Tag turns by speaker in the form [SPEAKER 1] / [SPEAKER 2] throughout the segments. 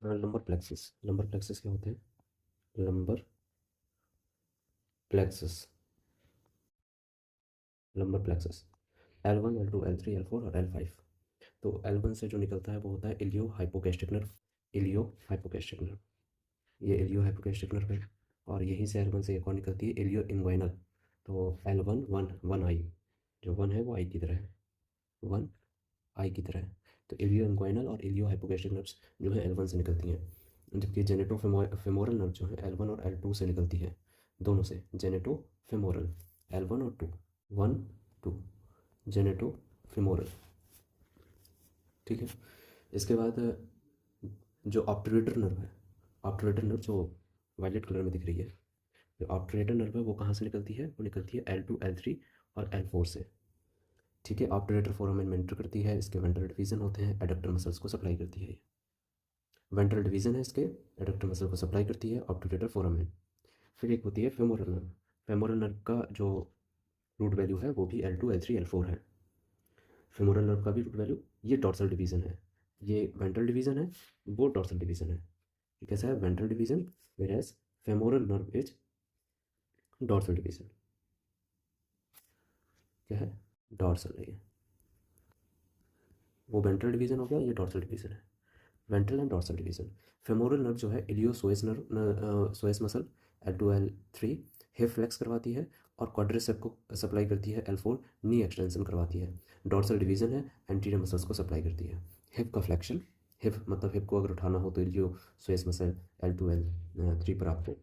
[SPEAKER 1] Lumbar plexus. Lumbar plexus क्या होते हैं? Lumbar plexus, lumbar plexus L1, L2, L3, L4 और L5। तो L1 से जो निकलता है वो होता है इलियो हाइपोगैस्ट्रिक नर्व। इलियो हाइपोगैस्ट्रिक नर्व, ये इलियो हाइपोगैस्ट्रिक नर्व है। और यहीं से L1 से एक और निकलती है इलियो इंग्वाइनल। तो L1 वन वन आई, जो वन है वो आई की तरह है, वन आई की तरह है। तो इलियो इंग्वाइनल और इलियो हाइपोगैस्ट्रिक नर्व्स जो है L1 से निकलती हैं, जबकि जेनेटो फेमोरल नर्व जो है L1 और L2 से निकलती है, दोनों से। जेनेटो फेमोरल L1 और 2, 1 2, जेनेटो फेमोरल। ठीक है। इसके बाद जो ऑप्टोरेटर नर्व है, ऑप्टोरेटर नर्व जो वायलेट कलर में दिख रही है, जो ऑप्टोरेटर नर्व है वो कहाँ से निकलती है? वो निकलती है L2, L3 और L4 से। ठीक है। ऑप्टोरेटर फोराmen में एंटर करती है, इसके वेंट्रल डिवीजन होते हैं, एडक्टर मसल्स को सप्लाई करती है ये। वेंट्रल डिवीजन है इसके, एडक्टर मसल को सप्लाई करती है ऑप्टोरेटर फोराmen। फिर एक होती है फेमोरल नर्व। फेमोरल नर्व का जो रूट वैल्यू है वो भी L2, L3, L4 है। फेमोरल नर्व का भी रूट वैल्यू, ये डॉर्सल डिवीजन है, ये वेंट्रल डिवीजन है, वो डॉर्सल डिवीजन है। ये कैसा है? Ventral division, whereas femoral nerve is dorsal division. क्या है? डॉर्सल है ये। वो वेंट्रल डिवीजन हो गया, ये डॉर्सल डिवीजन है। Ventral and dorsal division. Femoral nerve जो है iliopsoas nerve, psoas muscle L2, L3 hip flex करवाती है, और क्वाड्रिसेप को सप्लाई करती है L4 नी एक्सटेंशन करवाती है। डॉर्सल डिवीजन है, एंटीरियर मसल्स को सप्लाई करती है। हिप का फ्लेक्शन, हिप मतलब हिप को अगर उठाना हो तो इलियोसोएस मसल L2, L3 पर आपको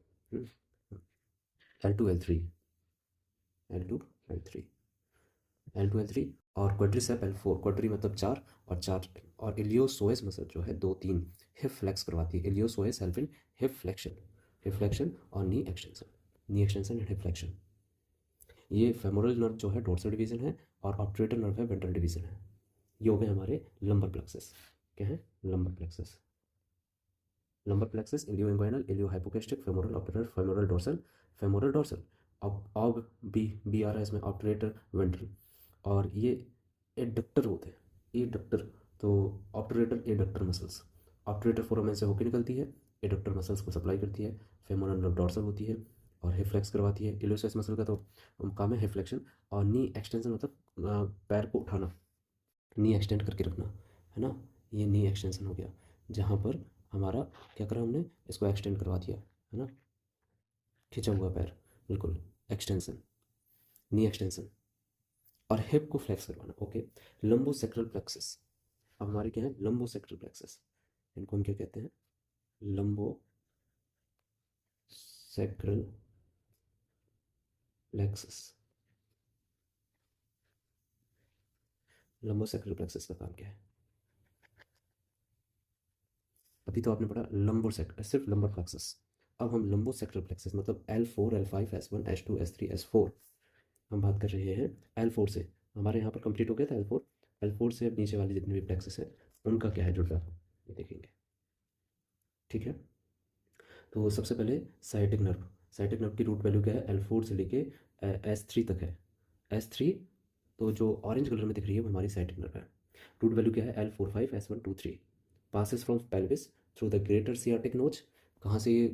[SPEAKER 1] L2, L3, L2, L3, L2, L3 और क्वाड्रिसेप L4। क्वाड्री मतलब चार, और चार, और इलियोसोएस मसल जो है 2 3 हिप फ्लेक्स करवाती है। Iliopsoas help in hip flexion, hip flexion और knee extension, knee extension and hip flexion. ये फेमोरल नर्व जो है डोर्सल डिवीजन है, और ऑप्टोरेटर नर्व है वेंट्रल डिवीजन है। ये हो गए हमारे लंबर प्लेक्सस। क्या है? Lumbar plexus. Lumbar plexus, ilio inguinal, ilio hypogastric, femoral obturator, femoral dorsal, femoral dorsal. अब बी बी आ रहा है इसमें, ऑप्टोरेटर वेंट्रल। और ये एडक्टर होते हैं, एडक्टर। तो ऑप्टोरेटर एडक्टर मसल्स, ऑप्टोरेटर फोराmen से होकर निकलती है, एडक्टर मसल्स को सप्लाई करती है। फेमोरल नर्व डॉर्सल होती है और हिप फ्लेक्स करवाती है। इलियोसोएस मसल का तो काम है हिप फ्लेक्शन, और नी एक्सटेंशन मतलब पैर को उठाना, नी एक्सटेंड करके रखना, है ना। ये नी एक्सटेंशन हो गया, जहाँ पर हमारा क्या करा हमने, इसको एक्सटेंड करवा दिया, है ना, खिंचा हुआ पैर, बिल्कुल एक्सटेंशन, नी एक्सटेंशन। और हिप को फ्लेक्स करवाना। ओके। Lumbosacral plexus. अब हमारे क्या है? Lumbosacral plexus. इनको हम क्या कहते हैं? Lumbosacral plexus. लंबोसेक्रल प्लेक्सस का काम क्या है? अभी तो आपने पढ़ा लंबोसेक्र, सिर्फ लंबर प्लेक्सस। अब हम लंबोसेक्रल प्लेक्सस मतलब L4, L5, S1, S2, S3, S4 हम बात कर रहे हैं। L4 से हमारे यहाँ पर कंप्लीट हो गया था L4। L4 से अब नीचे वाले जितने भी प्लेक्सस है उनका क्या है जुड़ना, ये देखेंगे। ठीक है। तो सबसे पहले साइटिक नर्व। साइटिक नर्व की रूट वैल्यू क्या है? L4 से लेके S3 तक है। S3, तो जो ऑरेंज कलर में दिख रही है वो हमारी साइटिक नर्व है। रूट वैल्यू क्या है? L4 5, S1 2 3। Passes from pelvis through the greater sciatic नोच। कहाँ से ये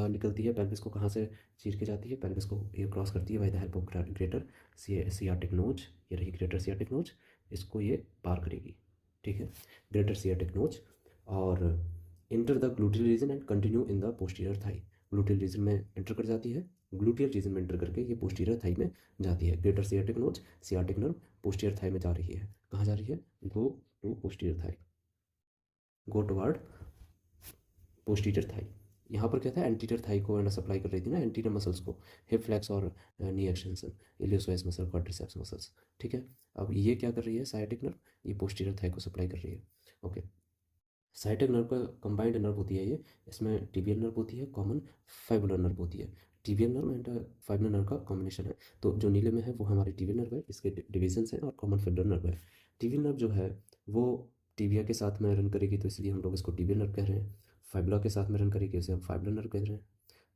[SPEAKER 1] निकलती है? पेल्विस को कहाँ से चीर के जाती है? पेल्विस को ये क्रॉस करती है by the help of greater sciatic नोच। ये रही ग्रेटर सियाटिक नोच, इसको ये पार करेगी। ठीक है। ग्रेटर सियाटिक नोच, और enter the gluteal region and continue in the posterior thigh. Gluteal region में एंटर कर जाती है, ग्लूटियल रीजन में एंटर करके ये पोस्टीरियर थाई में जाती है। Greater sciatic notch, sciatic nerve posterior thigh में जा रही है। कहाँ जा रही है? Go to posterior thigh, go toward posterior thigh. यहाँ पर क्या था? एंटीरियर थाई को ना सप्लाई कर रही थी ना, एंटीरियर मसल्स को, हिप फ्लेक्स और knee extension, इलियोसोएस muscle, quadriceps muscles. ठीक है। अब ये क्या कर रही है? साइटिक नर्व, ये पोस्टीरियर थाई को सप्लाई कर रही है। ओके। साइटिक नर्व का कंबाइंड नर्व होती है ये। इसमें टिबियल नर्व होती है, कॉमन फाइबुलर नर्व होती है। टिबियल नर्व एंड फाइबुलर नर्व का कॉम्बिनेशन है। तो जो नीले में है वो हमारी टिबियल नर्व है, इसके डिविजन्स हैं, और कॉमन फाइबुलर नर्व है। टिबियल नर्व जो है वो टिबिया के साथ में रन करेगी, तो इसलिए हम लोग इसको टिबियल नर्व कह रहे हैं। फाइबुला के साथ में रन करेगी, इसे हम फाइबुलर नर्व कह रहे हैं।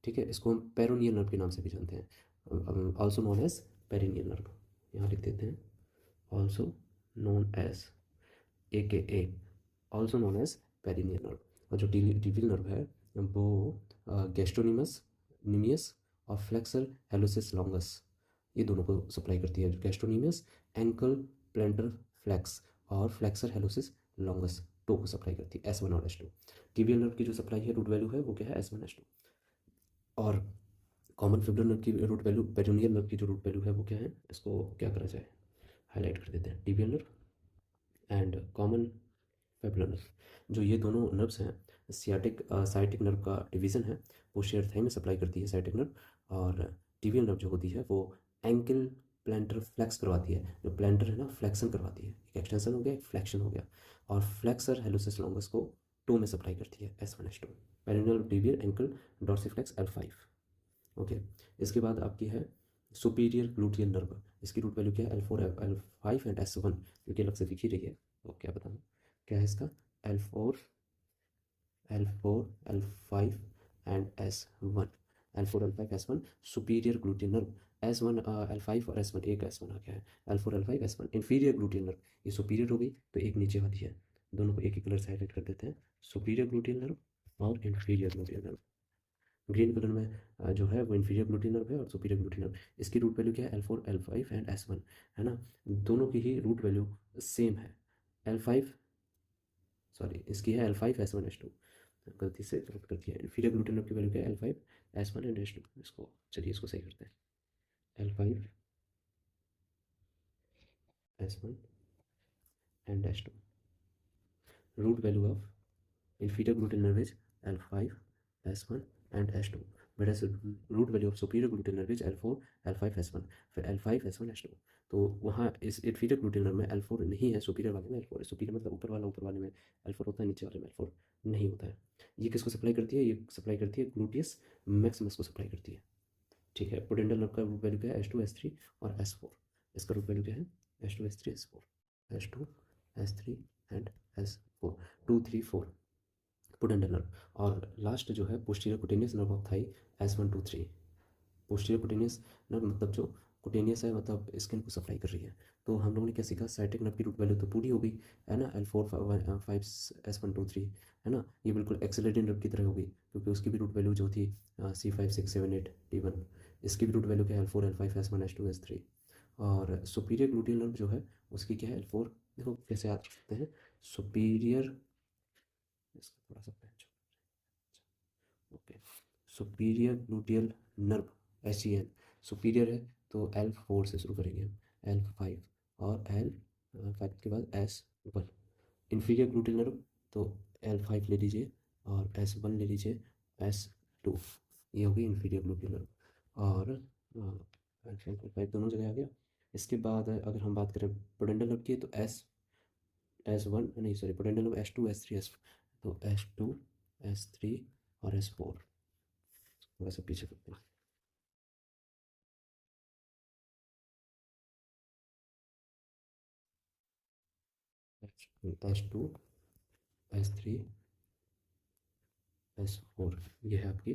[SPEAKER 1] ठीक है। इसको हम पेरोनियल नर्व के नाम से भी जानते हैं, also known as peroneal nerve. यहाँ लिख देते हैं, also known as, AKA also known as peroneal nerve. और जो टिबियल नर्व है वो गैस्ट्रोनिमस निमियस और फ्लेक्सर हेलोसिस लॉन्गस, ये दोनों को सप्लाई करती है। गैस्ट्रोनिमियस एंकल प्लेंटर फ्लेक्स और फ्लेक्सर हेलोसिस लॉन्गस टो को सप्लाई करती है, S1 और S2। टिबियल नर्व की जो सप्लाई है रूट वैल्यू है वो क्या है, S1 S2। और कॉमन फिब्रल नर्व की रूट वैल्यू, पेरिनियल नर्व की जो रूट वैल्यू है वो क्या है, इसको क्या करा जाए, हाईलाइट कर देते हैं। Tibial nerve and common fibular nerve, जो ये दोनों नर्व्स हैं, साइटिक नर्व का डिवीज़न है, पोस्टीरियर थाई में सप्लाई करती है साइटिक नर्व। और टिबियल नर्व जो होती है वो एंकल प्लेंटर फ्लेक्स करवाती है, जो प्लेंटर है ना फ्लेक्शन करवाती है, एक एक्सटेंशन हो गया एक फ्लेक्शन हो गया। और फ्लेक्सर हेलोसिस लॉन्गस को टो में सप्लाई करती है, S1 S2। Peroneal tibial ankle dorsiflex L5। Okay, इसके बाद आपकी है सुपीरियर ग्लूटियल नर्व, इसकी रूट वैल्यू क्या है, L4 L5 एंड S1, क्योंकि अलग से दिख ही रही है तो क्या बताऊँ क्या है इसका, L4 L5 and S1, L4 L5 S1 superior gluteal nerve. S1 L5 और S1, एक S1 आ गया है, L4 L5 S1 inferior gluteal nerve, ये सुपीरियर हो गई तो एक नीचे वाली है, दोनों को एक ही कलर से हाईलाइट कर देते हैं, सुपीरियर ग्लूटियल नर्व और inferior gluteal nerve. Green colour में जो है वो इन्फीरियर ग्लूटिन नर्व है और सुपीरियर ग्लूटिन नर्व, इसकी रूट वैल्यू क्या है, L4 L5 एंड S1, है ना, दोनों की ही रूट वैल्यू सेम है। L5 सॉरी इसकी है L5 S1 S2, गलती से गलत कर दिया। इन्फीरियर ग्लूटिन नर्व की वैल्यू क्या है, L5 S1 एंड S2, इसको चलिए इसको सही करते हैं, L5 S1 and S2, root value of inferior gluteal nerve is L5 S1 and S2, whereas root value of superior gluteal nerve is L4 L5 S1, फिर L5 S1 S2। तो वहाँ इस inferior gluteal nerve में L4 नहीं है, superior वाले में L4 है। superior मतलब ऊपर वाले में L4 होता है, नीचे वाले में L4 नहीं होता है। ये किसको सप्लाई करती है, ये सप्लाई करती है ग्लूटियस मैक्सिमस को सप्लाई करती है। ठीक है, पोडेंटल नर्व का रूट वैल्यू क्या है, S2 S3 और S4, इसका रूट वैल्यू क्या है, S2 S3 S4, S2 S3 and S4, 2 3 4 pudendal nerve. और लास्ट जो है posterior cutaneous nerve of thigh, S1 2 3। Posterior cutaneous nerve मतलब जो कुटेनियस है, मतलब स्किन को सप्लाई कर रही है। तो हम लोगों ने क्या सीखा, साइटिक नर्व की रूट वैल्यू तो पूरी हो गई है ना, L4 5 S1 2 3, है ना, ये बिल्कुल एक्सेलरेटिंग नर्व की तरह हो गई, क्योंकि उसकी भी रूट वैल्यू जो थी C5 6 7 8 T1, इसकी भी रूट वैल्यू क्या है, L4 L5 S1 S2 S3। और सुपीरियर ग्लूटियल नर्व जो है उसकी क्या है, L4, देखो कैसे याद रखते हैं, सुपीरियर, इसका थोड़ा सा पेंच, okay, superior gluteal nerve SGN, superior है तो L4 से शुरू करेंगे हम, L5 और L5 के बाद S1। इन्फीरियर ग्लूटियल नर्व तो L5 ले लीजिए और S1 ले लीजिए, S2, ये होगी इन्फीरियर ग्लूटियल नर्व। और L5 L5 दोनों जगह आ गया। इसके बाद अगर हम बात करें पोडेंटल नर्व की, तो S1 नहीं sorry, पोडेंटल nerve S2 S3 S, तो S2 S3 और S4, थोड़ा सा पीछे करते हैं, S2 S3 S4, ये है आपकी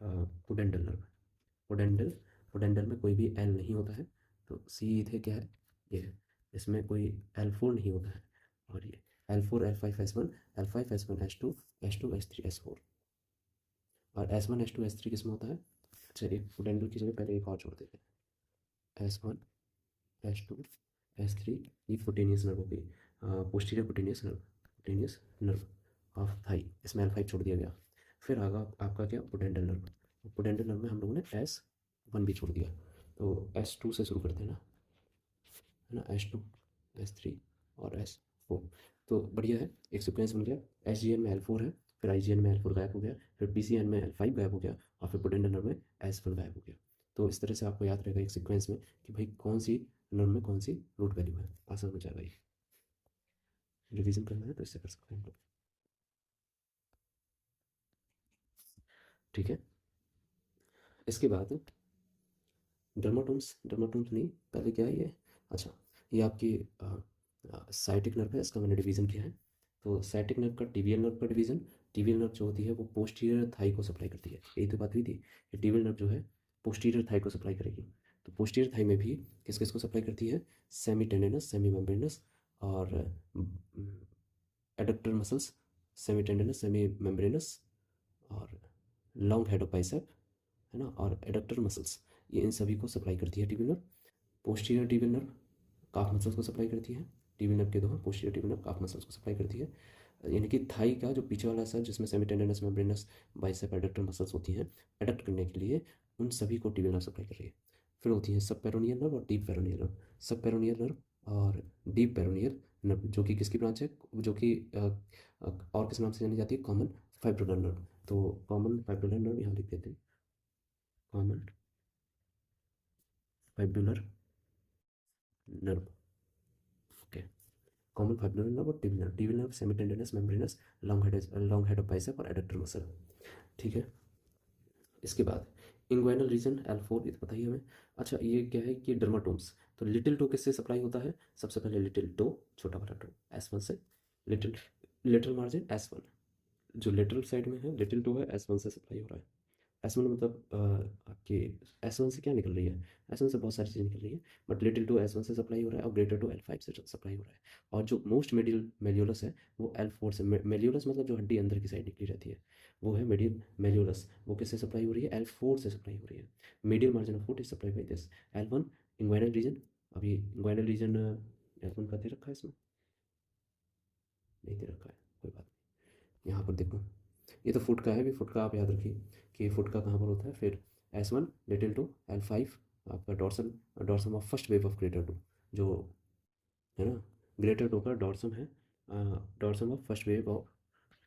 [SPEAKER 1] पोडेंटल नर्व। पोडेंटल, पोडेंटल में कोई भी एल नहीं होता है, तो सीधे क्या है, ये है, इसमें कोई L4 नहीं होता है। और ये L4 L5 S1, L5 S1 S2 S2 S3 S4। और S1 S2 S3 किस में होता है, अच्छा एक पोडेंटल की जगह पहले एक और जोड़ देते हैं, S1 S2 S3, ये कुटेनियस नर्व हो गई, posterior cutaneous nerve of Thai, इसमें L5 छोड़ दिया गया। फिर आगा आपका क्या, पोडेंटल नर्व, पोडेंटल नर्व में हम लोगों ने S1 भी छोड़ दिया, तो S2 से शुरू करते हैं ना, है ना, S2 S3 और S4। तो बढ़िया है, एक सिक्वेंस बन गया। SGN में L4 है, फिर IGN में L4 गायब हो गया, फिर PCN में L5 गायब हो गया, और फिर पोडेंटल नर्व में S1 गायब हो गया। तो इस तरह से आपको याद रहेगा एक सीक्वेंस में कि भाई कौन सी नर्व में कौन सी रूट वैल्यू है, आसान हो जाएगा ये। रिवीजन करना है तो इससे कर सकते हैं हम लोग, ठीक है। इसके बाद डर्माटोम्स नहीं, पहले क्या है ये, अच्छा ये आपकी साइटिक नर्व है, इसका मैंने डिवीज़न किया है। तो साइटिक नर्व का टिबियल नर्व का डिवीज़न, टिबियल नर्व जो होती है वो पोस्टीरियर थाई को सप्लाई करती है, यही तो बात हुई थी कि टिबियल नर्व जो है पोस्टीरियर थाई को सप्लाई करेगी। तो पोस्टीरियर थाई में भी किस किस को सप्लाई करती है, सेमी टेंडिनस सेमी मेम्ब्रेनस और adductor muscles semitendinosus, semimembranosus और लॉन्ग हेड ऑफ बाइसेप, है ना, और एडक्टर मसल्स, ये इन सभी को सप्लाई करती है tibial nerve. Posterior tibial nerve काफ मसल्स को सप्लाई करती है। टिबियल नर्व के दो हैं, पोस्टीरियर टिबियल नर्व काफ मसल्स को सप्लाई करती है। यानी कि थाई का जो पीछे वाला हिस्सा जिसमें semitendinosus, membranosus, bicep, adductor muscles होती हैं, एडक्ट करने के लिए उन सभी को टिबियल नर्व सप्लाई कर रही है। फिर होती है सब पेरोनियल नर्व और डीप पेरोनियल नर्व। सब पेरोनियल नर्व और डीप पेरोनियल नर्व जो कि किसकी ब्रांच है, जो कि और किस नाम से जानी जाती है, कॉमन फाइब्रिलर नर्व। तो कॉमन फाइब्रिलर नर्व यहाँ लिख देते हैं, common fibular nerve. Okay, common fibular nerve और tibial nerve. Tibial nerve semitendinosus, membranosus, long head of bicep और एडक्टर मसल। ठीक है, इसके बाद इंग्वाइनल रीजन L4, ये तो पता ही है हमें। अच्छा, ये क्या है कि डर्माटोम्स। तो लिटिल टो किससे सप्लाई होता है, सबसे पहले लिटिल टो, छोटा वाला टो, S1 से। लिटिल लिटिल मार्जिन S1, जो लेटरल साइड में है लिटिल टो है, S1 से सप्लाई हो रहा है। S1 मतलब आपके S1 से क्या निकल रही है, S1 से बहुत सारी चीज़ निकल रही है, बट लिटिल टू S1 से सप्लाई हो रहा है और ग्रेटर टू L5 से सप्लाई हो रहा है। और जो मोस्ट मेडियल मेल्यूलस है वो L4 से। मेल्यूलस मतलब जो हड्डी अंदर की साइड निकली रहती है, वो है मेडियल मेल्यूलस। वो किससे सप्लाई हो रही है, L4 से सप्लाई हो रही है। Medial margin of foot is supply by this L1 inguinal region. अभी इंग्वाइनल रीजन L1 का दे रखा है इसमें, नहीं दे रखा है, कोई बात नहीं। यहाँ पर देखो, ये तो फुट का है, भी फुट का आप याद रखिए कि फुट का कहाँ पर होता है। फिर S1 लिटिल टू, L5 आपका dorsal, dorsum of first web of greater toe, जो है ना, ग्रेटर टू का डॉर्सम है, dorsum of first web of,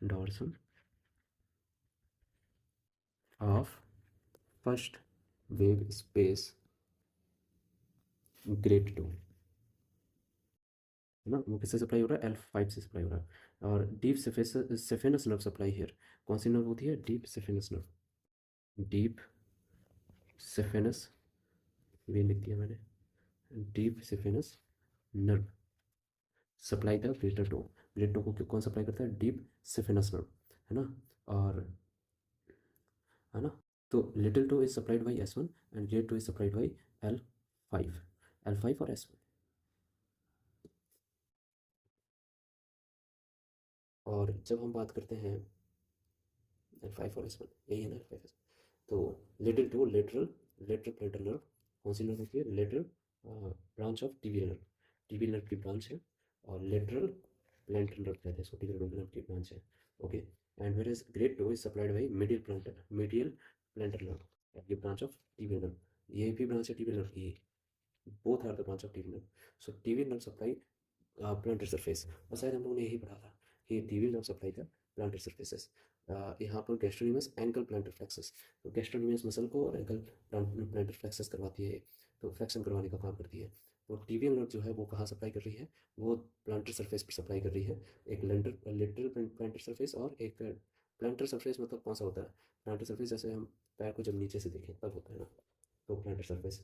[SPEAKER 1] dorsum of first web space great toe, है ना, वो किससे सप्लाई हो रहा है, L5 से सप्लाई हो रहा है। और deep saphenous nerve supply here, कौन सी नर्व होती है, deep saphenous nerve. Deep saphenous, ये लिख दिया मैंने, deep saphenous nerve supply the greater toe. Greater toe को कौन सप्लाई करता है, डीप सेफेनस नर्व, है ना। और है ना, तो little toe is supplied by S1 and great toe is supplied by L5, L5 और S1। और जब हम बात करते हैं L5 और S1, यही है ना L5 S1, तो little toe lateral, lateral plantar nerve, कौन सी नर्व होती है, lateral branch of tibial nerve, tibial nerve की ब्रांच है। और लेटरल प्लेंटर नर्व कहते हैं इसको, टिबियल नर्व की ब्रांच है। Okay, and where is great toe is supplied by medial plantar nerve, ये ब्रांच ऑफ टिबियल नर्व, ये भी ब्रांच है टिबियल नर्व की, both are the branch of tibial nerve. So tibial nerve supply planter surface, और शायद हम लोगों ने यही पढ़ा था कि टिबियल नर्व सप्लाई था प्लांटर सरफेसेस। यहाँ पर गैस्ट्रोनीमस एंकल प्लांटर फ्लेक्सस, तो गैस्ट्रोनीमस मसल को और एंकल प्लांटर फ्लेक्सस करवाती है, तो फ्लेक्शन करवाने का काम करती है। तो टिबियल नर्व जो है वो कहाँ सप्लाई कर रही है, वो प्लांटर सरफेस पर सप्लाई कर रही है। एक लेटरल प्लांटर सरफेस और एक प्लांटर सरफेस, मतलब कौन सा होता है प्लांटर सरफेस, जैसे हम पैर को जब नीचे से देखें तब होता है ना, तो planter surface.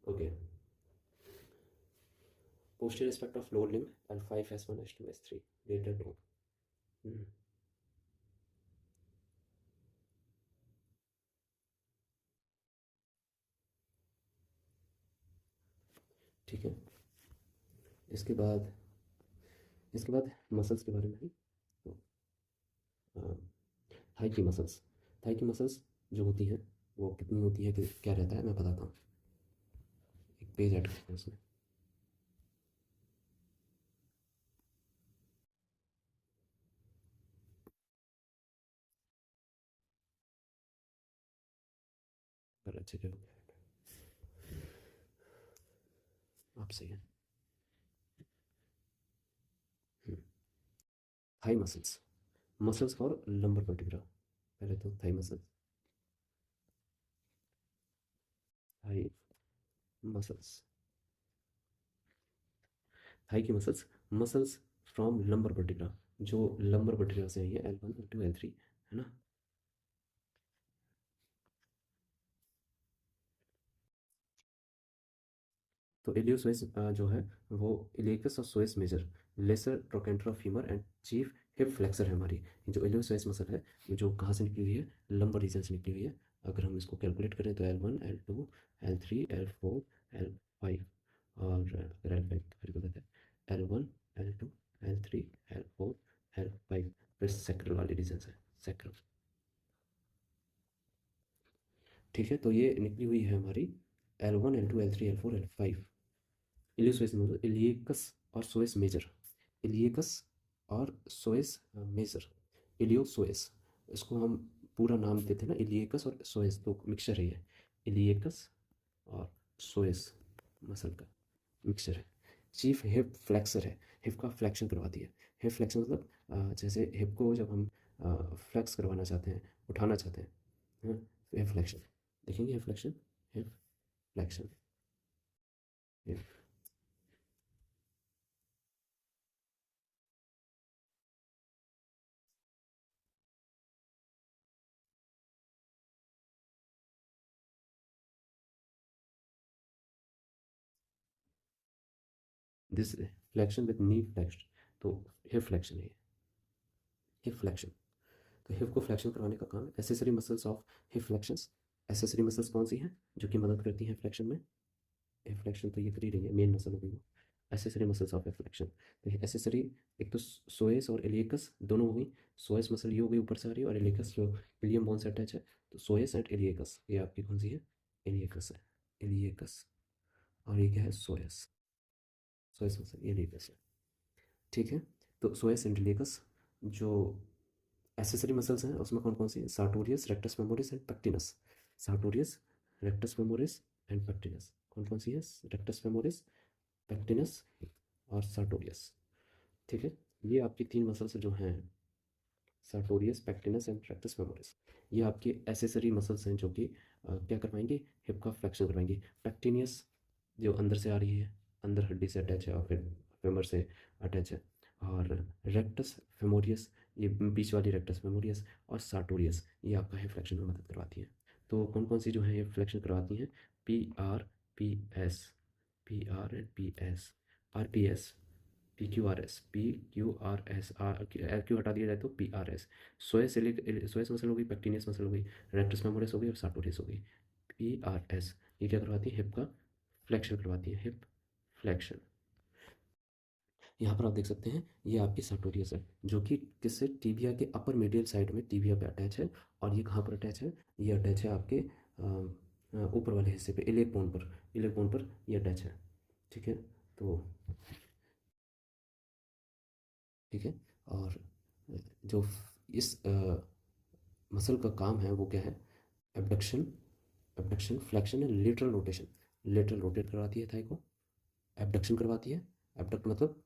[SPEAKER 1] Okay, posterior aspect of lower limb L5 S1 S2 S3 greater to। ठीक है, इसके बाद मसल्स के बारे में है। तो थाई की मसल्स, थाई की मसल्स जो होती हैं वो कितनी होती है, कि क्या रहता है, मैं बताता हूँ। एक पेज ऐड करते हैं उसमें। अगर अच्छे से आप सही है। Thigh muscles, muscles for lumbar vertebra. पहले तो thigh muscles, thigh muscles, thigh की muscles, muscles from lumbar vertebra, जो लंबर वर्टिब्रा से आई है, L1 L2 L3, है ना। तो इलियोसोइस जो है वो इलेकस और psoas major, lesser trochanter of femur and chief hip flexor है हमारी। जो इलियोसोइस मसल है, जो कहाँ से निकली हुई है, लंबर रीजन से निकली हुई है। अगर हम इसको कैलकुलेट करें तो L1 L2 L3 L4 L5, और अगर L5 फिर गलत है, L1 L2 L3 L4 L5, फिर सैक्रल वाली रीजन है, सैक्रल। ठीक है, तो ये निकली हुई है हमारी L1, L2, L3, L4, L5। इलियोसोएस major, इलियकस और सोएस मेजर, इलियकस और सोएस मेजर, इलियोसोएस, इसको हम पूरा नाम देते हैं ना, इलियकस और सोएस, तो मिक्सचर है ये, इलियकस और सोएस मसल का मिक्सचर है। चीफ हिप फ्लेक्सर है, हिप का फ्लेक्शन करवाती है। हिप फ्लेक्शन मतलब जैसे हिप को जब हम फ्लेक्स करवाना चाहते हैं, उठाना चाहते हैं, हाँ, हिप फ्लेक्शन देखेंगे, hip flexion, hip flexion, hip. This flexion with knee flexion, तो हिप फ्लेक्शन है, हिप फ्लेक्शन। तो हिप को फ्लेक्शन करवाने का काम है। Accessory muscles of hip flexions, accessory muscles कौन सी हैं जो कि मदद करती हैं फ्लेक्शन में? हिप फ्लेक्शन तो ये कर ही रही है, मेन मसल हो गई वो। Accessory muscles of hip flexion, तो एसेसरी, एक तो सोएस और इलियकस दोनों हो गई। सोएस मसल ये हो गई ऊपर से आ रही है, और इलियकस जो इलियम बोन से अटैच है, तो सोएस एंड इलियकस, ये आपकी कौन सी है? इलियकस है, इलियकस। और ये क्या है? सोएस, सोएस मसल, इलियकस है। ठीक है, तो सोएस एंड इलियकस जो एसेसरी मसल्स हैं उसमें कौन कौन सी है? Sartorius, rectus femoris and pectineus. Sartorius, rectus femoris and pectineus, कौन कौन सी है? रेक्टस फेमोरिस, पेक्टिनस और सार्टोरियस। ठीक है, ये आपकी तीन मसल्स जो हैं, सार्टोरियस, पेक्टिनस एंड रेक्टस फेमोरिस, ये आपके एसेसरी मसल्स हैं जो कि क्या करवाएंगे? हिप का फ्लेक्शन करवाएंगे। पेक्टिनियस जो अंदर से आ रही है, अंदर हड्डी से अटैच है और फिर फेमर से अटैच है। और रेक्टस फेमोरियस, ये बीच वाली रेक्टस फेमोरियस। और सार्टोरियस, ये आपका हिप फ्लेक्शन में मदद करवाती है। तो कौन कौन सी जो है ये फ्लेक्शन करवाती हैं? PRPS, PRPS, RPS, PQRS, PQRS, RQ हटा दिया जाए तो PRS। सोएस सोएस मसल हो गई, पेक्टिनियस मसल हो गई, रेक्टस फेमोरिस हो गई और सार्टोरियस हो गई। PRS ये क्या करवाती है? हिप का फ्लेक्शन करवाती है, हिप फ्लेक्शन। यहाँ पर आप देख सकते हैं, ये आपकी सार्टोरियस है जो कि किससे? टीबिया के अपर मीडियल साइड में टीबिया पे अटैच है। और ये कहाँ पर अटैच है? ये अटैच है आपके ऊपर वाले हिस्से पे, इलेक बोन पर, इलेक बोन पर ये अटैच है। ठीक है, तो ठीक है। और जो इस मसल का काम है वो क्या है? Abduction, abduction, flexion and lateral rotation. Lateral rotate करवाती है थाई को, एबडक्शन करवाती है। एबडक्ट मतलब,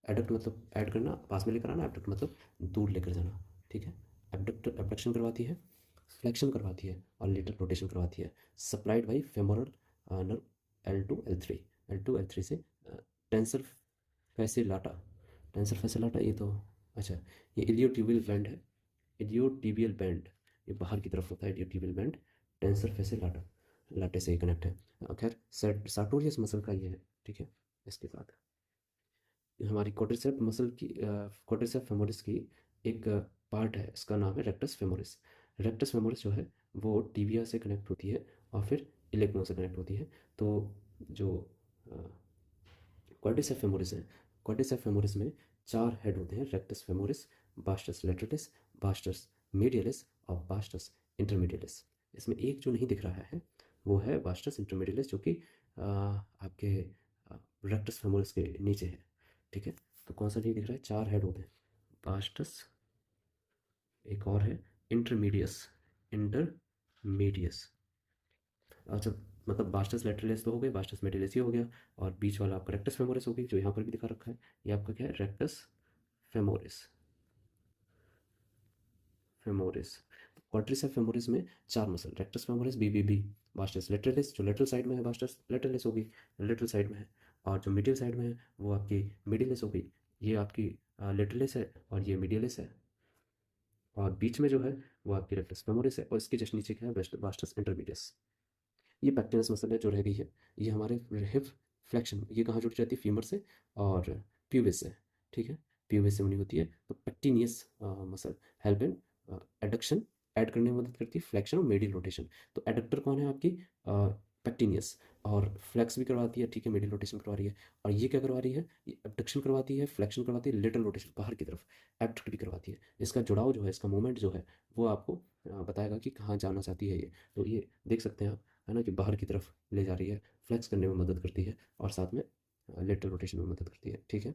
[SPEAKER 1] एडक्ट मतलब ऐड करना, पास में लेकर आना, एबडक्ट मतलब दूर लेकर जाना। ठीक है, एबडक्ट एबडक्शन करवाती है, फ्लेक्शन करवाती है और लेटरल रोटेशन करवाती है। Supplied by femoral nerve L2 L3, L2 L3 से टेंसर फैसिलाटा, टेंसर फैसिलाटा ये तो, अच्छा, ये इलियोटिबियल बैंड है, इलियोटिबियल बैंड, ये बाहर की तरफ होता है इलियोटिबियल बैंड, टेंसर फैसिलाटा, लाटे से ही कनेक्ट है। खैर, सार्टोरियस मसल का ये है। ठीक है, इसके साथ हमारी क्वाड्रिसेप मसल की, क्वाड्रिसेप फेमोरिस की एक पार्ट है, इसका नाम है रेक्टस फेमोरिस। रेक्टस फेमोरिस जो है वो टिबिया से कनेक्ट होती है और फिर इलेक्ट्रोन से कनेक्ट होती है। तो जो क्वाड्रिसेप फेमोरिस है, क्वाड्रिसेप फेमोरिस में चार हेड होते हैं: रेक्टस फेमोरिस, बास्टस लेटरलिस, बास्टस मीडियलिस और बास्टस इंटरमीडियलिस। इसमें एक जो नहीं दिख रहा है वो है बास्टस इंटरमीडियलिस, जो कि आपके रेक्टस फेमोरिस के नीचे है। ठीक है, तो कौन सा नहीं दिख रहा है? चार हेड होते हैं, बास्टस, एक और है इंटरमीडियस, इंटरमीडियस। अच्छा, मतलब बास्टस लेटरलिस तो हो गए, बास्टस मेडिलिस ही हो गया, और बीच वाला आपका रेक्टस फेमोरिस हो गई, जो यहाँ पर भी दिखा रखा है। ये आपका क्या है? Rectus femoris, femoris. Quadriceps femoris में चार muscle, rectus femoris, BBB, vastus lateralis जो लेटरल साइड में है, बास्टस लेटरलिस हो गई, लेटरल साइड में है। और जो मिडिल साइड में है वो आपकी मिडिलिस हो गई, ये आपकी लेटरलिस है और ये मिडियलिस है। और बीच में जो है वो आपकी रेक्टस फेमोरिस है, और इसके जस्ट नीचे क्या है? बास्टस इंटरमीडियस। ये पेक्टिनस मसल है जो रह गई है, ये हमारे हिप फ्लेक्शन, ये कहाँ जुड़ी रहती है? फीमर से और प्यूबिस से। ठीक है, प्यूबिस से बनी होती है। तो pectineus muscle help in adduction, add करने में मदद करती है, फ्लेक्शन और मेडियल रोटेशन। तो एडक्टर कौन है आपकी? पैक्टिनियस, और फ्लेक्स भी करवाती है, ठीक है, मीडियल रोटेशन करवा रही है। और ये क्या करवा रही है, ये एबडक्शन करवाती है, फ्लेक्शन करवाती है, लेटरल रोटेशन बाहर की तरफ, एबडक्ट भी करवाती है। इसका जुड़ाव जो है, इसका मूवमेंट जो है, वो आपको बताएगा कि कहाँ जाना चाहती है ये। तो ये देख सकते हैं आप, है ना, कि बाहर की तरफ ले जा रही है, फ्लेक्स करने में मदद करती है, और साथ में लेटरल रोटेशन में मदद करती है, ठीक है।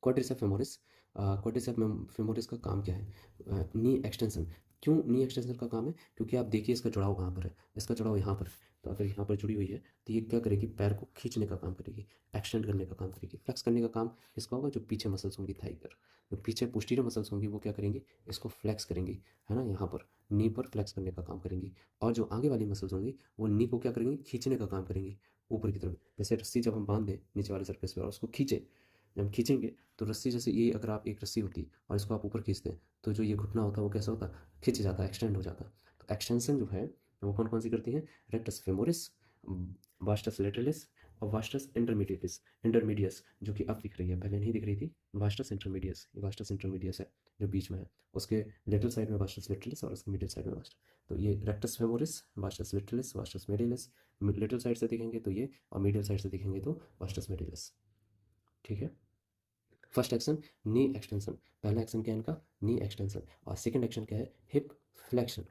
[SPEAKER 1] क्वाड्रिसेप फेमोरिस, क्वाड्रिसेप फेमोरिस का काम क्या है, नी एक्सटेंशन। क्यों नी एक्सटेंशन का काम है, क्योंकि आप देखिए इसका जुड़ाव कहाँ पर है, इसका जुड़ाव यहाँ पर है। तो अगर यहाँ पर जुड़ी हुई है तो ये क्या करेगी, पैर को खींचने का काम करेगी, एक्सटेंड करने का काम करेगी, फ्लेक्स करने का काम इसका होगा। जो पीछे मसल्स होंगी थाई पर, जो पीछे पोस्टीरियर मसल्स होंगी, वो क्या करेंगी, इसको फ्लेक्स करेंगी, है ना, यहाँ पर नी पर फ्लेक्स करने का काम करेंगी। और जो आगे वाली मसल्स होंगी, वो नी को क्या करेंगी, खींचने का काम करेंगी ऊपर की तरफ। जैसे रस्सी जब हम बांध दें नीचे वाले सरफेस पर और उसको खींचे, जब हम खींचेंगे तो रस्सी, जैसे ये अगर आप एक रस्सी होती और इसको आप ऊपर खींचते हैं, तो जो ये घुटना होता है वो कैसा होता, खिंच जाता है, एक्सटेंड हो जाता। तो एक्सटेंशन जो है वो कौन कौन सी करती है, रेक्टस फेमोरिस, वास्टस लेटरलिस, और वास्टस इंटरमीडिएटिस, इंटरमीडियस, जो कि अब दिख रही है, पहले नहीं दिख रही थी। वास्टस इंटरमीडियस, ये वास्टस इंटरमीडियस है जो बीच में है, उसके लेटरल साइड में वास्टस लेटरलिस और उसके मिडिल साइड में वास्टस। तो ये rectus femoris, vastus lateralis, vastus medialis, lateral side से दिखेंगे तो ये, और मीडियल साइड से दिखेंगे तो वास्टस मेडिलिस, ठीक है। फर्स्ट एक्शन नी एक्सटेंशन, पहला एक्शन क्या है इनका, नी एक्सटेंशन। और सेकंड एक्शन क्या है, हिप फ्लेक्शन,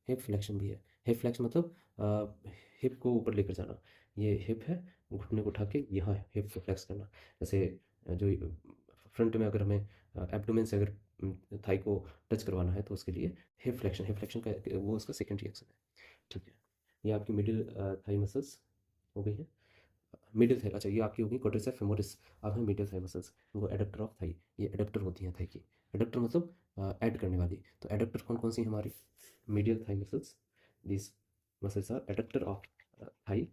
[SPEAKER 1] हिप फ्लेक्शन भी है। हिप फ्लेक्शन मतलब हिप को ऊपर लेकर जाना, ये हिप है, घुटने को उठा के यहाँ हिप को फ्लेक्स करना। जैसे जो फ्रंट में अगर हमें एब्डोमेन से अगर थाई को टच करवाना है तो उसके लिए हिप फ्लेक्शन, हिप फ्लेक्शन का वो उसका सेकंड रिएक्शन है, ठीक है। ये आपकी मिडिल थाई मसल्स हो गई है। मिडिल थाई, अच्छा ये आपकी होगी क्वाड्रिसेप फेमोरिस। अब है मिडिल थाई मसल्स, वो एडक्टर ऑफ थाई, ये एडक्टर होती हैं थाई की। एडक्टर मतलब ऐड करने वाली। तो एडक्टर कौन कौन सी है हमारी, medial thigh muscles, this muscles are adductor of thigh.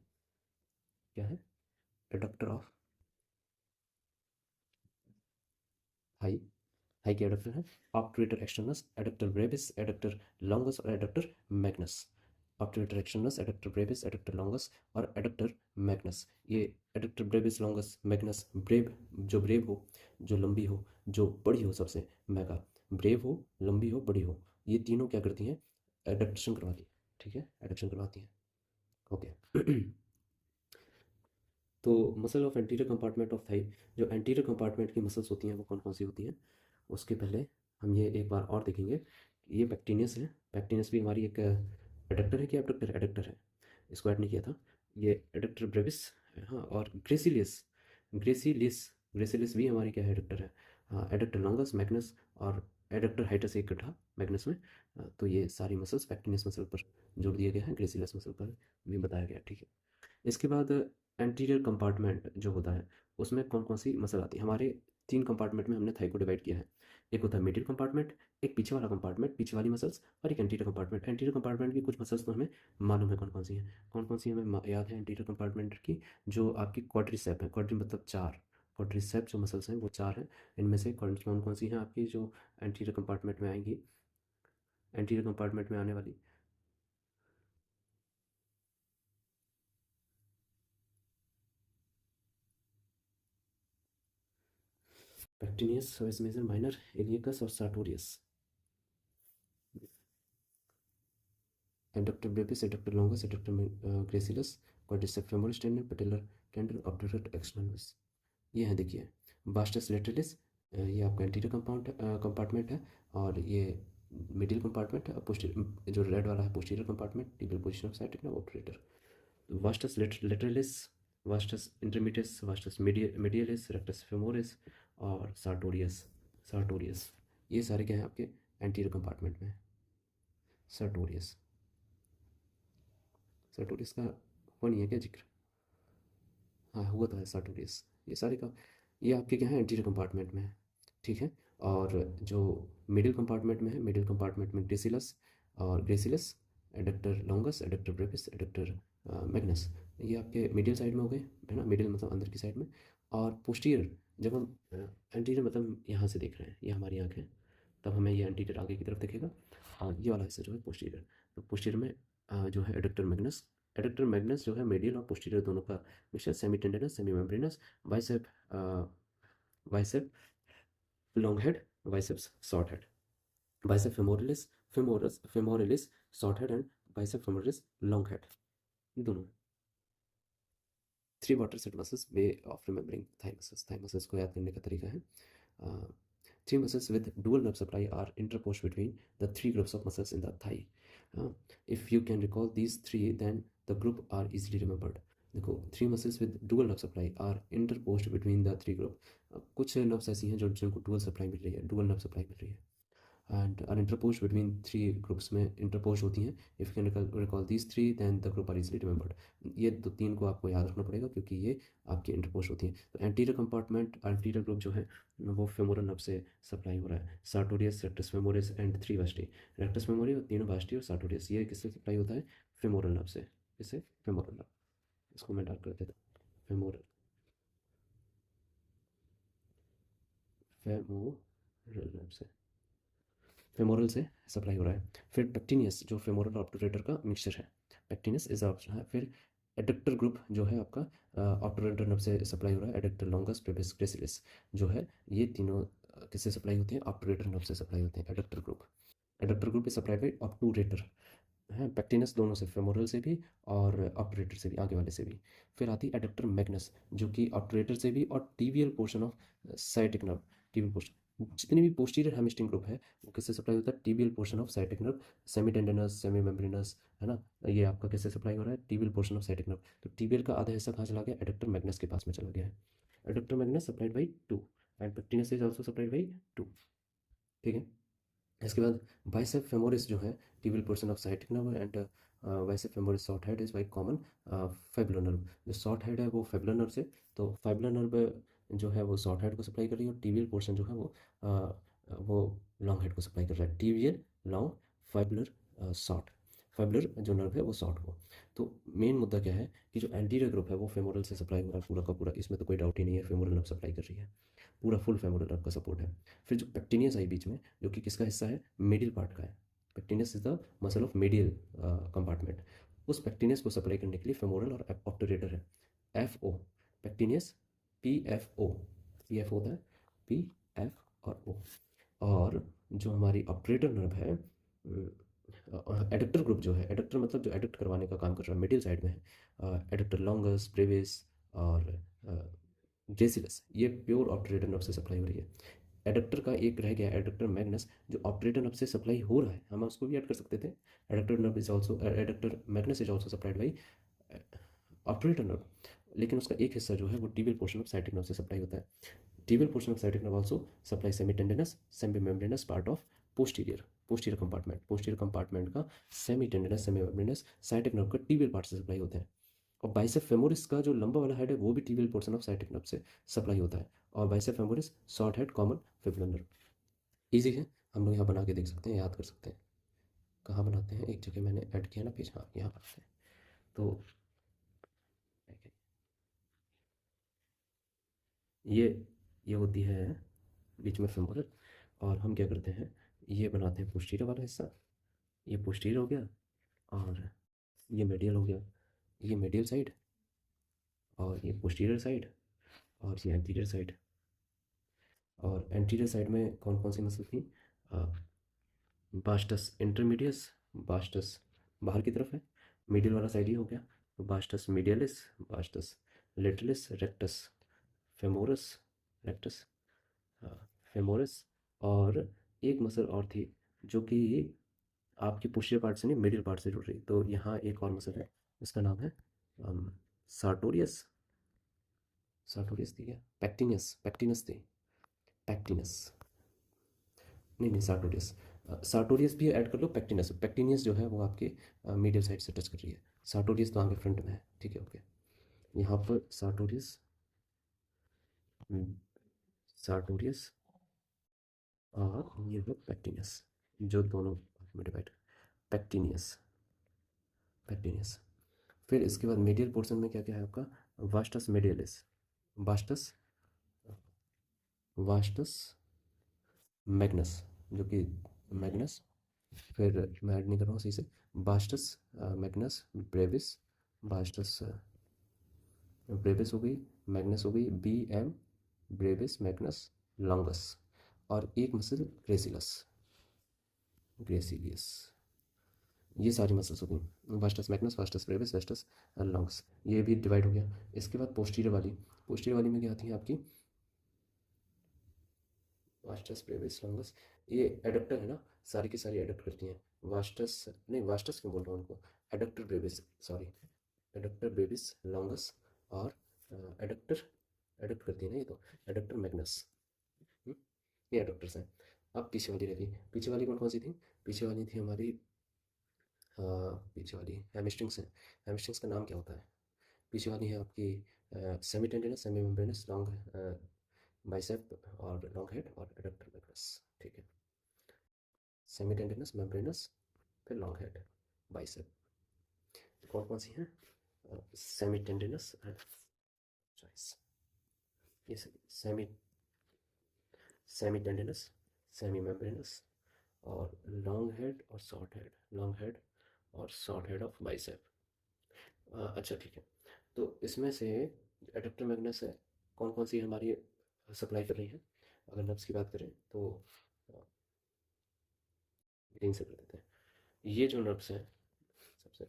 [SPEAKER 1] क्या है, एडक्टर ऑफ थाई, थाई के एडक्टर है obturator externus, adductor brevis, adductor longus और adductor magnus. Obturator externus, adductor brevis, adductor longus और एडक्टर मैग्नस। ये एडक्टर ब्रेविस लॉन्गस मैग्नस, ब्रेव जो ब्रेव हो, जो लंबी हो, जो बड़ी हो, सबसे मैगा, ब्रेव हो, लंबी हो, बड़ी हो, ये तीनों क्या करती हैं, एडक्शन करवाती है, ठीक है, एडक्शन करवाती हैं, ओके। तो muscle of anterior compartment of thigh, जो एंटीरियर कंपार्टमेंट की मसल्स होती हैं वो कौन कौन सी होती हैं, उसके पहले हम ये एक बार और देखेंगे। ये पैक्टिनियस है, पैक्टिनियस भी हमारी एक एडक्टर है, कि एबडक्टर, एडक्टर है, इसको ऐड नहीं किया था। ये एडक्टर ब्रेविस, हाँ, और ग्रेसिलियस, ग्रेसिलिस, ग्रेसिलिस भी हमारी क्या है, एडक्टर है। हाँ, एडक्टर लॉन्गस, मैग्नस और एडक्टर हाइटस एक गड्ढा मैग्नस में। तो ये सारी मसल्स पैक्टिनियस मसल पर जोड़ दिए गए हैं, ग्रेसिलियस मसल पर भी बताया गया, ठीक है। इसके बाद एंटीरियर कंपार्टमेंट जो होता है, उसमें कौन कौन सी मसल आती है, हमारे तीन कंपार्टमेंट में हमने थाई को डिवाइड किया है। एक होता है मिडिल कंपार्टमेंट, एक पीछे वाला कंपार्टमेंट, पीछे वाली मसल्स, और एक एंटीरियर कंपार्टमेंट। एंटीरियर कंपार्टमेंट की कुछ मसल्स तो हमें मालूम है कौन कौन सी हैं, कौन कौन सी हमें याद है एंटीरियर कंपार्टमेंट की, जो आपकी क्वाड्रिसेप है, क्वाड्री मतलब चार, क्वाड्रिसेप जो मसल्स हैं वो चार हैं। इनमें से कौन कौन कौन सी हैं आपकी जो एंटीरियर कंपार्टमेंट में आएंगी, एंटीरियर कंपार्टमेंट में आने वाली, पैक्टिनियस, सर्विस मेजर, माइनर, इलियकस और sartorius. Adductor brevis, adductor longus, adductor gracilis, quadriceps femoris tendon, patellar tendon, obturator externus. ये है देखिए, वास्टस लेटरलिस, ये आपका एंटीरियर कंपार्टमेंट है, और ये मिडिल कंपार्टमेंट है, पोस्टीरियर जो रेड वाला है posterior compartment, tibial position of sciatic obturator. Vastus lateralis, vastus intermedius, vastus medialis, rectus femoris और सार्टोरियस, सार्टोरियस। ये सारे क्या हैं आपके एंटीरियर कंपार्टमेंट में। सार्टोरियस, सार्टोरियस का हुआ नहीं है क्या जिक्र, हाँ हुआ तो है सार्टोरियस। ये सारे का, ये आपके क्या है एंटीरियर कंपार्टमेंट में है, ठीक है। और जो मिडिल कंपार्टमेंट में है, मिडिल कंपार्टमेंट में ग्रेसिलस और gracilis, adductor longus, adductor brevis, adductor magnus, ये आपके मिडिल साइड में हो गए, है ना, मिडिल मतलब अंदर की साइड में। और पोस्टीरियर, जब हम एंटीरियर मतलब यहाँ से देख रहे हैं, ये हमारी आँख है, तब हमें ये एंटीरियर आगे की तरफ दिखेगा, और ये वाला हिस्सा जो है पोस्टीरियर। तो पोस्टीरियर में जो है एडक्टर मैग्नस, एडक्टर मैग्नस जो है मीडियल और पोस्टीरियर दोनों का mixture, semitendinosus, semimembranosus, bicep, bicep long head, biceps short head, bicep femoralis, femoralis short head and bicep femoralis long head, ये दोनों हैं। 3 water set muscles way of remembering thigh muscles. Thigh muscles को याद करने का तरीका है, 3 muscles with dual nerve supply are interposed between the 3 groups of muscles in the thigh. If you can recall these 3, then the group are easily remembered. देखो 3 muscles with dual nerve supply are interposed between the 3 group. कुछ nerves ऐसी हैं जो जिनको dual supply मिल रही है, dual nerve supply मिल रही है, and are interpose between 3 groups में इंटरपोज होती हैं। If can recall these 3 then the group are easily remembered. ये दो 3 को आपको याद रखना पड़ेगा क्योंकि ये आपकी इंटरपोज होती हैं। तो एंटीरियर कंपार्टमेंट, एंटीरियर ग्रुप जो है वो फेमोरल नर्व से सप्लाई हो रहा है। Sartorius, rectus femoris and 3 vasti. Rectus femoris और 3 वास्टी और सार्टोरियस, ये किससे सप्लाई होता है? फेमोरल नर्व से। किससे? Femoral nerve. इसको मैं डार्क कर देता हूँ, फेमोरल, फेमोरल नर्व से, फेमोरल से सप्लाई हो रहा है। फिर पेक्टिनियस जो फेमोरल ऑब्टूरेटर का मिक्सचर है, पेक्टिनियस इज ऑप्शन है। फिर एडक्टर ग्रुप जो है आपका ऑब्टूरेटर नर्व से सप्लाई हो रहा है। एडक्टर लॉन्गस, ब्रेविस, ग्रेसिलिस जो है, ये तीनों किससे सप्लाई होते हैं? ऑब्टूरेटर नर्व से सप्लाई होते हैं। Adductor group, adductor group is supply by obturator है। पेक्टिनस दोनों से, फेमोरल से भी और ऑब्टूरेटर से भी, आगे वाले से भी। फिर आती है एडक्टर मैग्नस जो कि ऑब्टूरेटर से भी और tibial portion of sciatic nerve, tibial portion, जितनी भी पोस्टीरियर हेमिस्टिंग ग्रुप है वो किससे सप्लाई होता है? Tibial portion of sciatic nerve, semitendinosus, semimembranosus, है ना, ये आपका किससे सप्लाई हो रहा है? Tibial portion of sciatic nerve. तो टीबियल का आधा हिस्सा कहाँ चला गया? एडक्टर मैग्नस के पास में चला गया है। Adductor magnus supplied by 2 and pectineus is also supplied by 2। ठीक है। इसके बाद बाइसेप फेमोरिस जो है tibial portion of sciatic nerve and bicep femoris short head is by common fibular nerve. जो शॉर्ट हेड है वो फाइबुलर नर्व से, तो फाइबुलर नर्व जो है वो शॉर्ट हेड को सप्लाई कर रही है और टिबियल पोर्शन जो है वो लॉन्ग हेड को सप्लाई कर रहा है। टिबियल लॉन्ग, फाइबुलर शॉर्ट, फाइबुलर जो नर्व है वो शॉर्ट को। तो मेन मुद्दा क्या है कि जो एंटीरियर ग्रुप है वो फेमोरल से सप्लाई हो रहा है पूरा का पूरा, इसमें तो कोई डाउट ही नहीं है, फेमोरल नर्व सप्लाई कर रही है, पूरा फुल फेमोरल नर्व का सपोर्ट है। फिर जो पेक्टिनियस आई बीच में, जो कि किसका हिस्सा है? मिडिल पार्ट का है। Pectineus is the muscle of medial compartment. उस पेक्टिनियस को सप्लाई करने के लिए फेमोरल और ऑब्टूरेटर है। F O, pectineus, P F O, P F होता है, पी एफ और ओ। और जो हमारी ऑब्टूरेटर नर्व है, एडक्टर ग्रुप जो है, एडक्टर मतलब जो एडक्ट करवाने का काम कर रहा है, मिडिल साइड में है। एडक्टर लॉन्गस, ब्रेविस और ग्रेसिलस, ये प्योर ऑब्टूरेटर नर्व से सप्लाई हो रही है। एडक्टर का एक रह गया, एडक्टर मैग्नस, जो ऑब्टूरेटर नर्व से सप्लाई हो रहा है, हम उसको भी ऐड कर सकते थे। Adductor nerve is also, adductor magnus is also supplied by obturator nerve, लेकिन उसका एक हिस्सा जो है वो tibial portion of sciatic nerve से सप्लाई होता है। Tibial portion of sciatic nerve also supply semitendinosus, semimembranosus part of posterior, posterior compartment, posterior compartment का semitendinosus, semimembranosus sciatic nerve का टिबियल पार्ट से supply होते हैं। और bicep femoris का जो लंबा वाला हेड है वो भी tibial portion of sciatic nerve से सप्लाई होता है। और bicep femoris short head, common fibular nerve. Easy है, हम लोग यहाँ बना के देख सकते हैं, याद कर सकते हैं। कहाँ बनाते हैं? एक जगह मैंने ऐड किया ना पेज, हाँ यहाँ बनाते हैं। तो ये ये होती है बीच में फेमोरल, और हम क्या करते हैं, ये बनाते हैं पोस्टीरियर वाला हिस्सा, ये पोस्टीरियर हो गया और ये मेडियल हो गया, ये मेडियल साइड और ये पोस्टीरियर साइड और ये एंटीरियर साइड। और एंटीरियर साइड में कौन कौन सी मसल थी? बास्टस इंटरमीडियस, बास्टस बाहर की तरफ है, मिडिल वाला साइड ही हो गया, तो बास्टस मीडियलिस, बास्टस lateralis, rectus femoris, rectus femoris. और एक मसल और थी जो कि आपकी पोस्टीरियर पार्ट से नहीं, मिडिल पार्ट से जुड़ रही, तो यहाँ एक और मसल है, इसका नाम है सार्टोरियस, सार्टोरियस थी क्या? पैक्टिनियस, पैक्टिनस थी, पैक्टिनस, नहीं नहीं सार्टोरियस, सार्टोरियस भी ऐड कर लो, पैक्टिनस, पैक्टिनियस जो है वो आपके मीडियल साइड से टच कर रही है, सार्टोरियस तो आगे फ्रंट में है। ठीक है, ओके। यहाँ पर सार्टोरियस, सार्टोरियस और ये है पैक्टिनियस, जो दोनों में डिवाइड, पैक्टिनियस, पैक्टिनियस। फिर इसके बाद मीडियल पोर्शन में क्या क्या है आपका? वास्टस मीडियलिस, वास्टस, वास्टस मैग्नस, जो कि मैग्नस, फिर मैं ऐड नहीं कर रहा हूँ सही से, vastus magnus brevis, vastus brevis हो गई, मैग्नस हो गई, B M brevis magnus longus, और एक मसल ग्रेसिलस, ग्रेसिलियस, ये सारी मसल्स हो गई, vastus Magnus, vastus Brevis, vastus longus, ये भी डिवाइड हो गया। इसके बाद पोस्टीरियर वाली में क्या आती है आपकी, वास्टस ब्रेविस लॉन्गस, ये एडक्टर है ना, सारी की सारी एडक्ट करती हैं। वास्टस नहीं, वास्टस क्यों बोल रहा हूँ उनको, adductor Brevis, sorry, adductor brevis longus और एडक्टर, एडक्ट करती है ना ये तो, एडक्टर मैग्नस, ये एडक्टर्स हैं। अब पीछे वाली रह गई, पीछे वाली कौन कौन सी थी, पीछे वाली थी हमारी पीछे वाली हैमस्ट्रिंग्स हैं। हैमस्ट्रिंग्स का नाम क्या होता है, पीछे वाली है आपकी semi tendinous, semi membranes, long bicep और लॉन्ग हेड और एडक्टर मैग्नस, ठीक है। सेमी टेंडिनस, मेम्ब्रेनस, फिर लॉन्ग हेड, बाइसेप, कौन कौन सी हैं, सेमी टेंडिनस, ये semi semi tendinous, semimembranosus और लॉन्ग हेड और शॉर्ट हेड, लॉन्ग हेड और शॉर्ट हेड ऑफ बाइसेप। अच्छा ठीक है, तो इसमें से एडक्टर मैग्नस है, कौन कौन सी हमारी सप्लाई कर रही है, अगर नब्स की बात करें तो ग्रीन से कर देते हैं। ये जो नब्स हैं सबसे,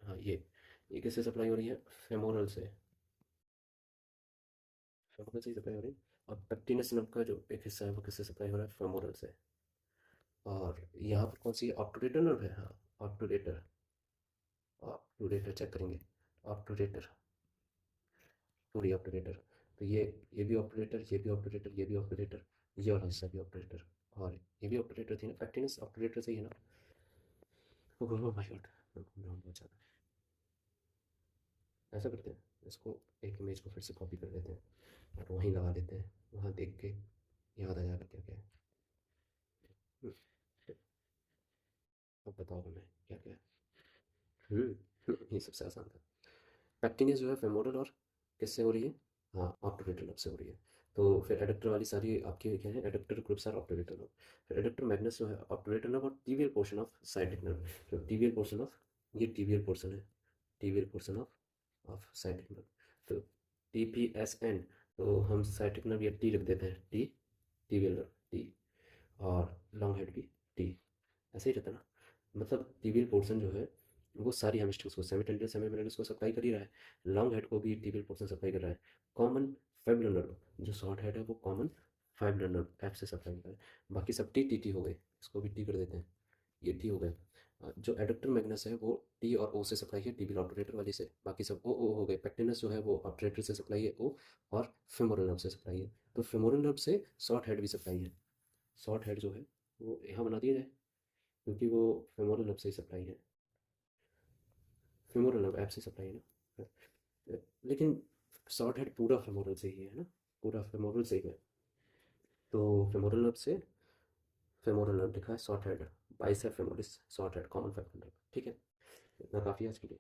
[SPEAKER 1] हाँ ये किससे सप्लाई हो रही है, फेमोरल से, फेमोरल से ही सप्लाई हो रही है। और पेक्टिनस नर्व का जो एक हिस्सा है वो किससे सप्लाई हो रहा है, फेमोरल से। और यहाँ पर कौन सी ऑब्टूरेटर नर्व है, हाँ ऑब्टूरेटर, ऑब्टूरेटर चेक करेंगे, ऑब्टूरेटर, टू डी ऑब्टूरेटर, तो ये भी ऑब्टूरेटर, ये भी ऑब्टूरेटर, ये भी ऑब्टूरेटर, ये वाला हिस्सा भी ऑब्टूरेटर, और ये भी ऑब्टूरेटर थी ना, पेक्टिनस ऑब्टूरेटर से ही है ना। ओह माय गॉड, बहुत ज़्यादा, ऐसा करते हैं, इसको एक इमेज को फिर से कॉपी कर लेते हैं और वहीं लगा लेते हैं, वहाँ देख के याद आ जाएगा क्या क्या है। हम्म, अब बताओ हमें क्या क्या है। ये सबसे आसान था। पैक्टिनिस जो है फेमोरल और किससे हो रही है, हाँ ऑप्टोरेटर नर्व से हो रही है। तो फिर एडक्टर वाली सारी आपकी क्या है, adductor groups are obturator nerve. फिर एडक्टर मैग्नस जो है ऑप्टोरेटर नर्व और tibial portion of sciatic nerve, जो टीबियल पोर्शन ऑफ, ये टीबियल पोर्शन है, tibial portion of sciatic nerve. तो टी पी एस एन, तो हम साइटिक नर्व या टी लिख देते हैं, टी, टीबियल नर्व टी, और लॉन्ग हेड भी टी, ऐसे ही रहता है ना। मतलब टीबियल पोर्शन जो है वो सारी हेमिस्ट्रिक्स को, सेमीटेंडियल सेमीमेरल्स को सप्लाई कर ही रहा है, लॉन्ग हेड को भी टीबियल पोर्शन सप्लाई कर रहा है। कॉमन फाइब्रिलर नर्व जो शॉर्ट हेड है वो कॉमन फाइब्रिलर नर्व एफ से सप्लाई कर रहा है। बाकी सब टी टी टी हो गए, इसको भी टी कर देते हैं, ये टी हो गए। जो एडक्टर मैग्नस है वो टी और ओ से सप्लाई है, टीबियल ऑब्टूरेटर वाली से, बाकी सब ओ हो गए। पेक्टिनस जो है वो ऑब्टूरेटर से सप्लाई है ओ, और फेमोरल नर्व से सप्लाई है। तो फेमोरल नर्व से शॉर्ट हेड भी सप्लाई है, शॉर्ट हेड जो है वो यहाँ बना दिया जाए, क्योंकि वो फेमोरल नर्व से ही सप्लाई है, फेमोरल नर्व ऐप से सप्लाई है ना। लेकिन शॉर्ट हेड पूरा फेमोरल से ही है ना, पूरा फेमोरल से ही है। तो फेमोरल नर्व से, फेमोरल नर्व लिखा है short head, bicep femoris short head common femoral nerve, ठीक है। इतना काफ़ी है आज के लिए।